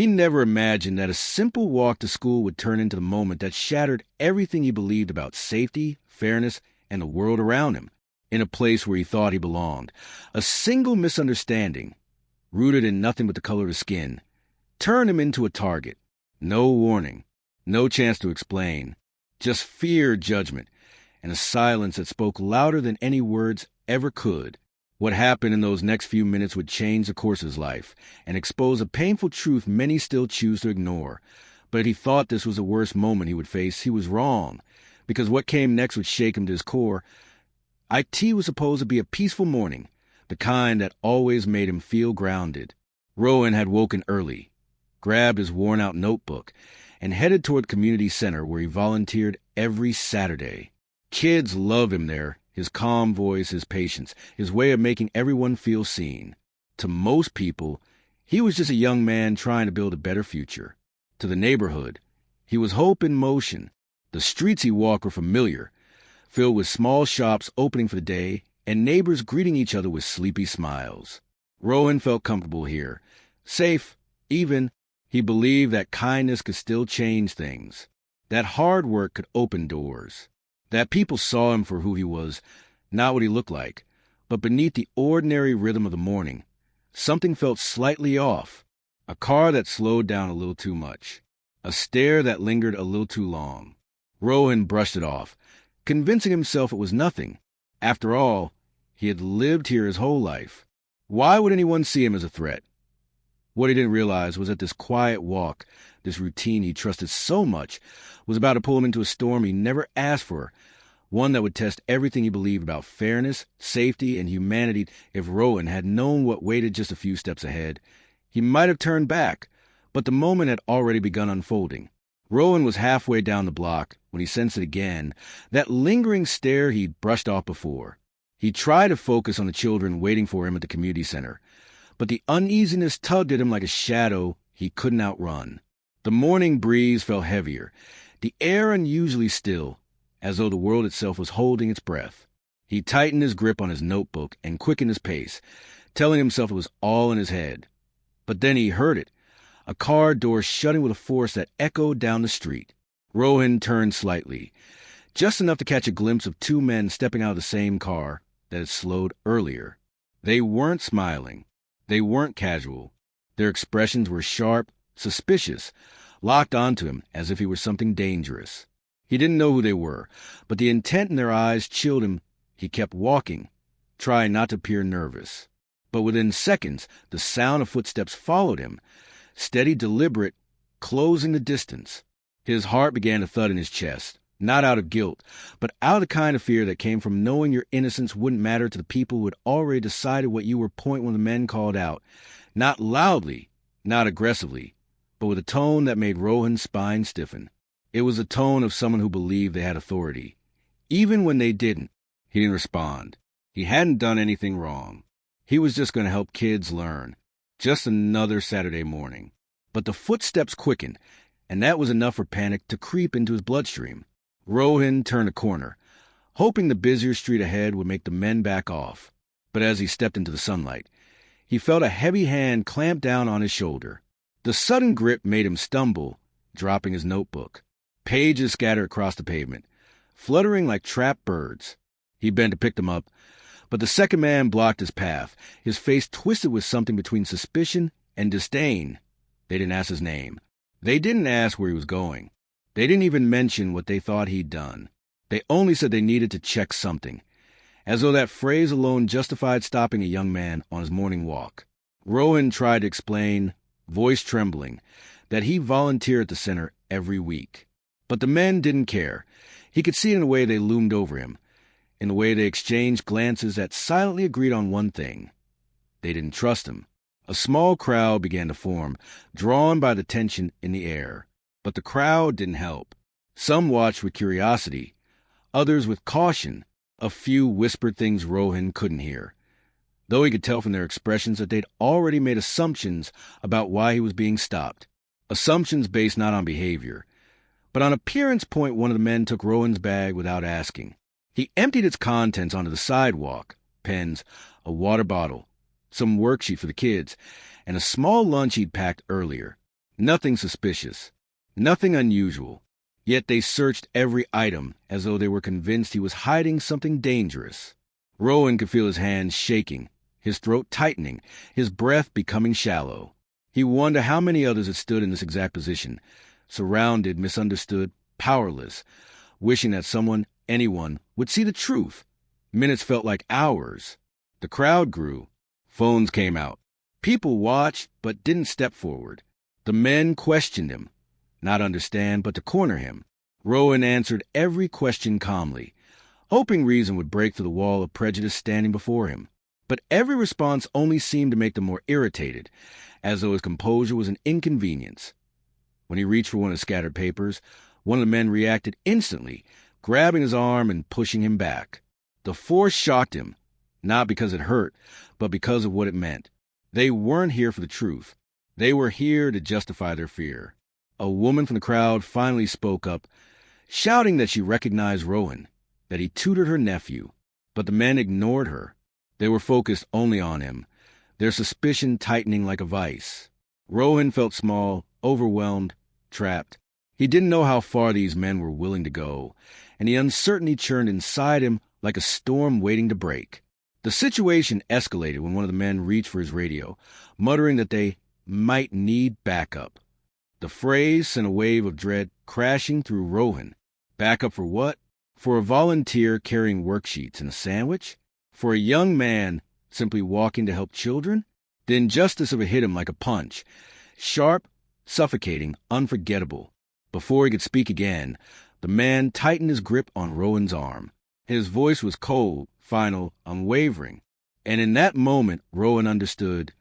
He never imagined that a simple walk to school would turn into the moment that shattered everything he believed about safety, fairness, and the world around him, in a place where he thought he belonged. A single misunderstanding, rooted in nothing but the color of his skin, turned him into a target. No warning, no chance to explain, just fear, judgment, and a silence that spoke louder than any words ever could. What happened in those next few minutes would change the course of his life and expose a painful truth many still choose to ignore. But if he thought this was the worst moment he would face, he was wrong, because what came next would shake him to his core. IT was supposed to be a peaceful morning, the kind that always made him feel grounded. Rowan had woken early, grabbed his worn-out notebook, and headed toward the community center where he volunteered every Saturday. Kids loved him there. His calm voice, his patience, his way of making everyone feel seen. To most people, he was just a young man trying to build a better future. To the neighborhood, he was hope in motion. The streets he walked were familiar, filled with small shops opening for the day and neighbors greeting each other with sleepy smiles. Rowan felt comfortable here, safe, even. He believed that kindness could still change things, that hard work could open doors, that people saw him for who he was, not what he looked like. But beneath the ordinary rhythm of the morning, something felt slightly off. A car that slowed down a little too much. A stare that lingered a little too long. Rowan brushed it off, convincing himself it was nothing. After all, he had lived here his whole life. Why would anyone see him as a threat? What he didn't realize was that this quiet walk, this routine he trusted so much, was about to pull him into a storm he never asked for, one that would test everything he believed about fairness, safety, and humanity. If Rowan had known what waited just a few steps ahead, he might have turned back, but the moment had already begun unfolding. Rowan was halfway down the block when he sensed it again, that lingering stare he'd brushed off before. He tried to focus on the children waiting for him at the community center, but the uneasiness tugged at him like a shadow he couldn't outrun. The morning breeze felt heavier, the air unusually still, as though the world itself was holding its breath. He tightened his grip on his notebook and quickened his pace, telling himself it was all in his head. But then he heard it, a car door shutting with a force that echoed down the street. Rowan turned slightly, just enough to catch a glimpse of two men stepping out of the same car that had slowed earlier. They weren't smiling. They weren't casual. Their expressions were sharp, suspicious, locked onto him as if he were something dangerous. He didn't know who they were, but the intent in their eyes chilled him. He kept walking, trying not to appear nervous. But within seconds, the sound of footsteps followed him, steady, deliberate, closing the distance. His heart began to thud in his chest, not out of guilt, but out of the kind of fear that came from knowing your innocence wouldn't matter to the people who had already decided what you were. Point when the men called out, not loudly, not aggressively, but with a tone that made Rowan's spine stiffen. It was the tone of someone who believed they had authority. Even when they didn't, he didn't respond. He hadn't done anything wrong. He was just going to help kids learn. Just another Saturday morning. But the footsteps quickened, and that was enough for panic to creep into his bloodstream. Rowan turned a corner, hoping the busier street ahead would make the men back off. But as he stepped into the sunlight, he felt a heavy hand clamp down on his shoulder. The sudden grip made him stumble, dropping his notebook. Pages scattered across the pavement, fluttering like trapped birds. He bent to pick them up, but the second man blocked his path, his face twisted with something between suspicion and disdain. They didn't ask his name. They didn't ask where he was going. They didn't even mention what they thought he'd done. They only said they needed to check something, as though that phrase alone justified stopping a young man on his morning walk. Rowan tried to explain, voice trembling, that he volunteered at the center every week. But the men didn't care. He could see it in the way they loomed over him, in the way they exchanged glances that silently agreed on one thing. They didn't trust him. A small crowd began to form, drawn by the tension in the air. But the crowd didn't help. Some watched with curiosity, others with caution. A few whispered things Rowan couldn't hear, though he could tell from their expressions that they'd already made assumptions about why he was being stopped. Assumptions based not on behavior, but on appearance. One of the men took Rowan's bag without asking. He emptied its contents onto the sidewalk: pens, a water bottle, some worksheet for the kids, and a small lunch he'd packed earlier. Nothing suspicious. Nothing unusual. Yet they searched every item as though they were convinced he was hiding something dangerous. Rowan could feel his hands shaking, his throat tightening, his breath becoming shallow. He wondered how many others had stood in this exact position, surrounded, misunderstood, powerless, wishing that someone, anyone, would see the truth. Minutes felt like hours. The crowd grew. Phones came out. People watched, but didn't step forward. The men questioned him, not understand, but to corner him. Rowan answered every question calmly, hoping reason would break through the wall of prejudice standing before him. But every response only seemed to make them more irritated, as though his composure was an inconvenience. When he reached for one of the scattered papers, one of the men reacted instantly, grabbing his arm and pushing him back. The force shocked him, not because it hurt, but because of what it meant. They weren't here for the truth. They were here to justify their fear. A woman from the crowd finally spoke up, shouting that she recognized Rowan, that he tutored her nephew. But the men ignored her. They were focused only on him, their suspicion tightening like a vice. Rowan felt small, overwhelmed, trapped. He didn't know how far these men were willing to go, and the uncertainty churned inside him like a storm waiting to break. The situation escalated when one of the men reached for his radio, muttering that they might need backup. The phrase sent a wave of dread crashing through Rowan. Backup for what? For a volunteer carrying worksheets and a sandwich? For a young man simply walking to help children? The injustice of it hit him like a punch. Sharp, suffocating, unforgettable. Before he could speak again, the man tightened his grip on Rowan's arm. His voice was cold, final, unwavering. And in that moment, Rowan understood.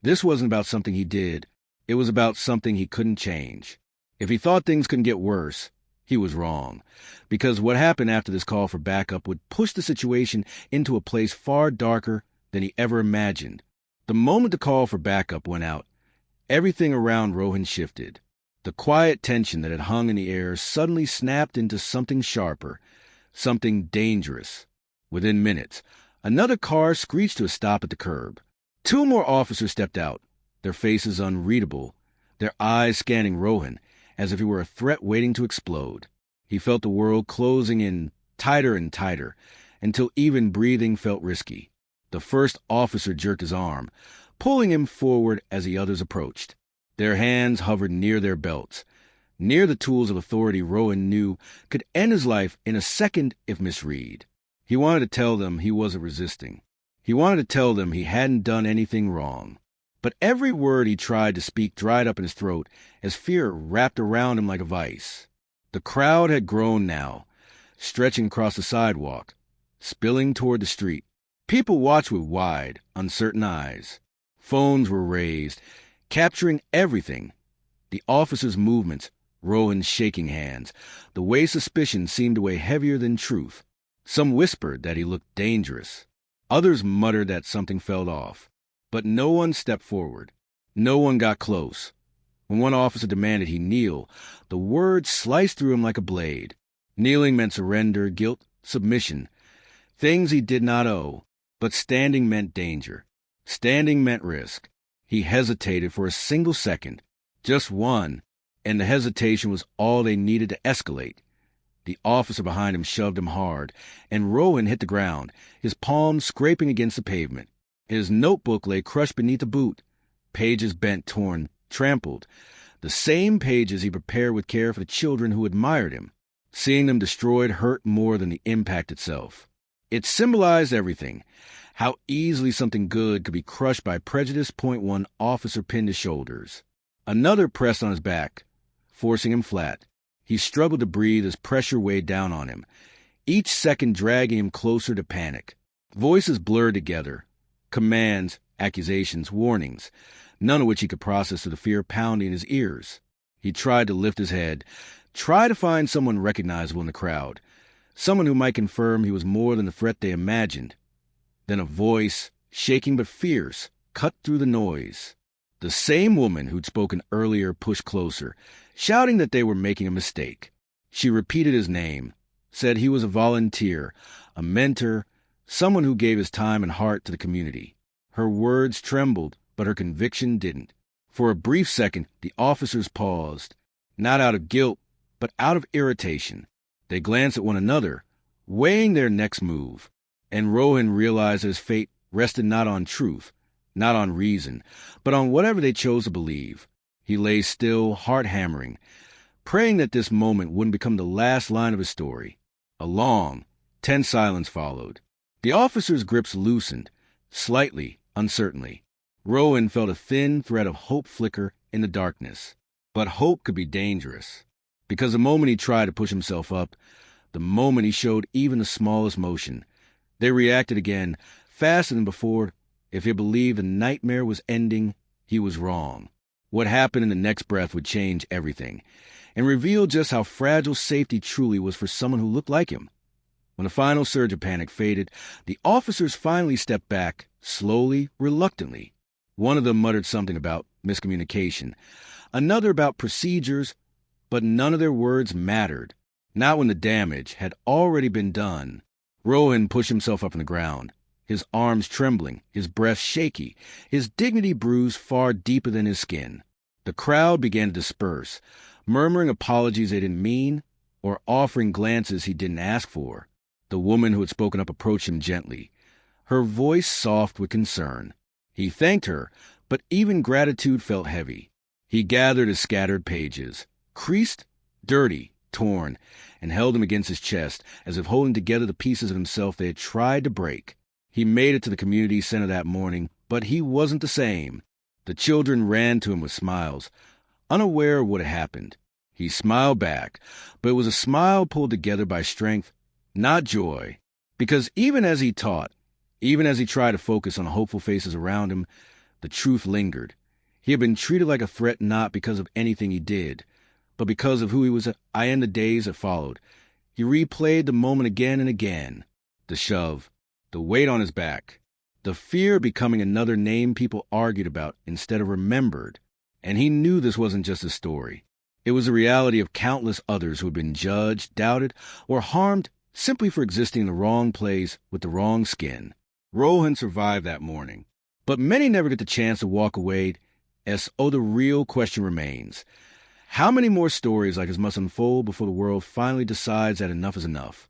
This wasn't about something he did. It was about something he couldn't change. If he thought things couldn't get worse, he was wrong. Because what happened after this call for backup would push the situation into a place far darker than he ever imagined. The moment the call for backup went out, everything around Rowan shifted. The quiet tension that had hung in the air suddenly snapped into something sharper, something dangerous. Within minutes, another car screeched to a stop at the curb. Two more officers stepped out, their faces unreadable, their eyes scanning Rowan as if he were a threat waiting to explode. He felt the world closing in tighter and tighter, until even breathing felt risky. The first officer jerked his arm, pulling him forward as the others approached. Their hands hovered near their belts, near the tools of authority Rowan knew could end his life in a second if misread. He wanted to tell them he wasn't resisting. He wanted to tell them he hadn't done anything wrong. But every word he tried to speak dried up in his throat as fear wrapped around him like a vice. The crowd had grown now, stretching across the sidewalk, spilling toward the street. People watched with wide, uncertain eyes. Phones were raised, capturing everything. The officers' movements, Rowan's shaking hands, the way suspicion seemed to weigh heavier than truth. Some whispered that he looked dangerous. Others muttered that something felt off. But no one stepped forward. No one got close. When one officer demanded he kneel, the words sliced through him like a blade. Kneeling meant surrender, guilt, submission. Things he did not owe. But standing meant danger. Standing meant risk. He hesitated for a single second. Just one. And the hesitation was all they needed to escalate. The officer behind him shoved him hard, and Rowan hit the ground, his palms scraping against the pavement. His notebook lay crushed beneath a boot, pages bent, torn, trampled, the same pages he prepared with care for the children who admired him. Seeing them destroyed hurt more than the impact itself. It symbolized everything, how easily something good could be crushed by prejudice. One officer pinned his shoulders. Another pressed on his back, forcing him flat. He struggled to breathe as pressure weighed down on him, each second dragging him closer to panic. Voices blurred together. Commands, accusations, warnings, none of which he could process through the fear pounding in his ears. He tried to lift his head, try to find someone recognizable in the crowd, someone who might confirm he was more than the threat they imagined. Then a voice, shaking but fierce, cut through the noise. The same woman who'd spoken earlier pushed closer, shouting that they were making a mistake. She repeated his name, said he was a volunteer, a mentor, someone who gave his time and heart to the community. Her words trembled, but her conviction didn't. For a brief second, the officers paused, not out of guilt, but out of irritation. They glanced at one another, weighing their next move, and Rohan realized that his fate rested not on truth, not on reason, but on whatever they chose to believe. He lay still, heart hammering, praying that this moment wouldn't become the last line of his story. A long, tense silence followed. The officer's grips loosened, slightly, uncertainly. Rowan felt a thin thread of hope flicker in the darkness. But hope could be dangerous, because the moment he tried to push himself up, the moment he showed even the smallest motion, they reacted again, faster than before. If he believed the nightmare was ending, he was wrong. What happened in the next breath would change everything, and reveal just how fragile safety truly was for someone who looked like him. When the final surge of panic faded, the officers finally stepped back, slowly, reluctantly. One of them muttered something about miscommunication, another about procedures, but none of their words mattered, not when the damage had already been done. Rohan pushed himself up on the ground, his arms trembling, his breath shaky, his dignity bruised far deeper than his skin. The crowd began to disperse, murmuring apologies they didn't mean, or offering glances he didn't ask for. The woman who had spoken up approached him gently, her voice soft with concern. He thanked her, but even gratitude felt heavy. He gathered his scattered pages, creased, dirty, torn, and held them against his chest, as if holding together the pieces of himself they had tried to break. He made it to the community center that morning, but he wasn't the same. The children ran to him with smiles, unaware of what had happened. He smiled back, but it was a smile pulled together by strength, not joy. Because even as he taught, even as he tried to focus on the hopeful faces around him, the truth lingered. He had been treated like a threat not because of anything he did, but because of who he was in the days that followed. He replayed the moment again and again. The shove, the weight on his back, the fear of becoming another name people argued about instead of remembered. And he knew this wasn't just a story. It was the reality of countless others who had been judged, doubted, or harmed simply for existing in the wrong place with the wrong skin. Rohan survived that morning, but many never get the chance to walk away, so the real question remains. How many more stories like this must unfold before the world finally decides that enough is enough?